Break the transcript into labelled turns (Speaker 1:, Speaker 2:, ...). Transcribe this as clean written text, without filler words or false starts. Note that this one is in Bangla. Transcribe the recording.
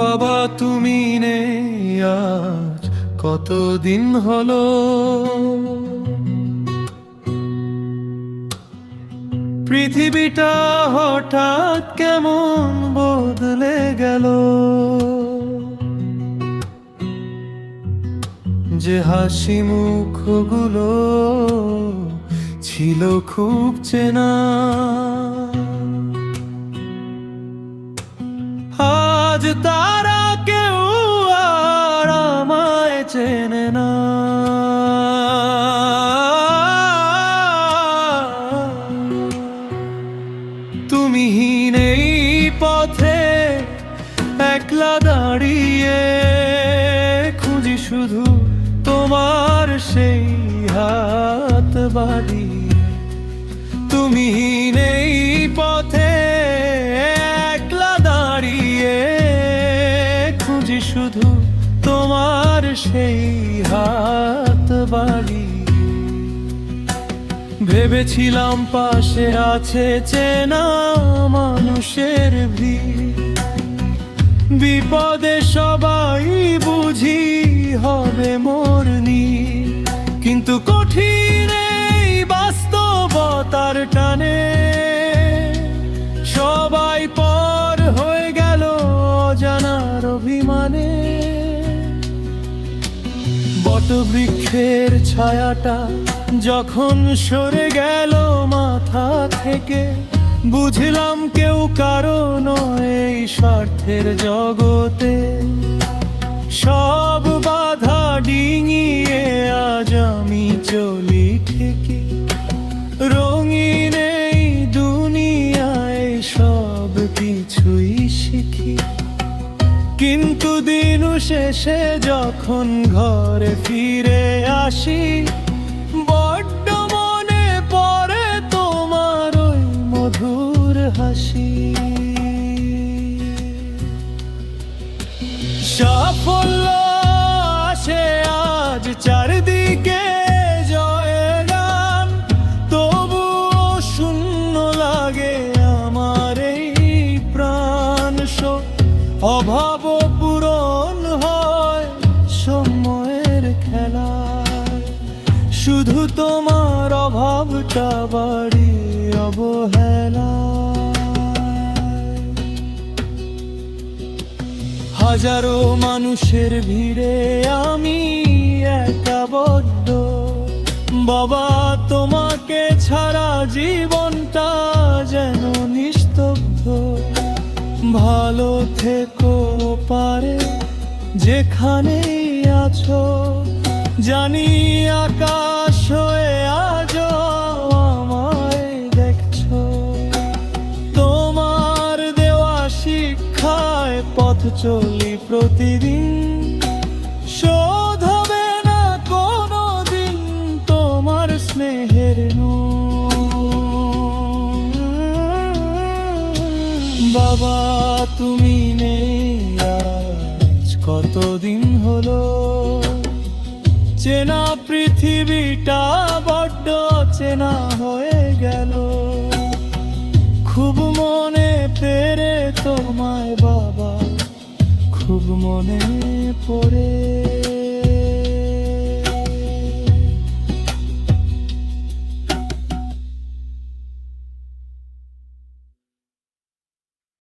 Speaker 1: বাবা তুমি নেই আজ কতদিন হলো, পৃথিবীটা হঠাৎ কেমন বদলে গেল। যে হাসি মুখগুলো ছিল খুব চেনা, আজ তারা কেউ আর আমায় চেনে না। তুমিহীন এই পথে একলা দাঁড়িয়ে খুঁজি শুধু তোমার সেই হাত বাড়ি। তুমিহীন এই পথে একলা দাঁড়িয়ে খুঁজি শুধু তোমার সেই হাত বাড়ি। ভেবেছিলাম পাশে আছে চেনা মানুষের ভিড়, বিপদে সবাই বুঝি হবে মোরনি। কিন্তু কঠিন এই বাস্তবতার টানে সবাই পর হয়ে গেল অজানার অভিমানে। বটবৃক্ষের ছায়াটা যখন সরে গেল মাথা থেকে, বুঝলাম কেউ কারো নয় এই স্বার্থের জগতে। সব বাধা ডিঙিয়ে আজ আমি চলি ঠিকই, রঙিন এই দুনিয়ায় সব কিছুই শিখি। কিন্তু দিন শেষে যখন ঘরে ফিরে আসি, বড্ড মনে পড়ে তোমার ওই মধুর হাসি। সাফল্য আসে আজ চারদিকে জয়ের গান, তবুও শূন্য লাগে আমার এই প্রাণ। অভাব পূরণ হয় সময়ের খেলায়, শুধু তোমার অভাবটা বাড়ি অবহেলায়। হাজারো মানুষের ভিড়ে আমি একা বড্ড, বাবা তোমাকে ছাড়া জীবনটা যেন নিস্তব্ধ। ভালো থেকো পারে যেখানেই আছো, জানি আকাশ হয়ে আজও আমায় দেখছো। তোমার দেওয়া শিক্ষায় পথ চলি প্রতিদিন, শোধ হবে না কোনোদিন তোমার স্নেহের বাবা তুমি নেই আজ কতদিন হলো, চেনা পৃথিবীটা বড্ড চেনা হয়ে গেল। খুব মনে পড়ে তোমায় বাবা, খুব মনে পড়ে।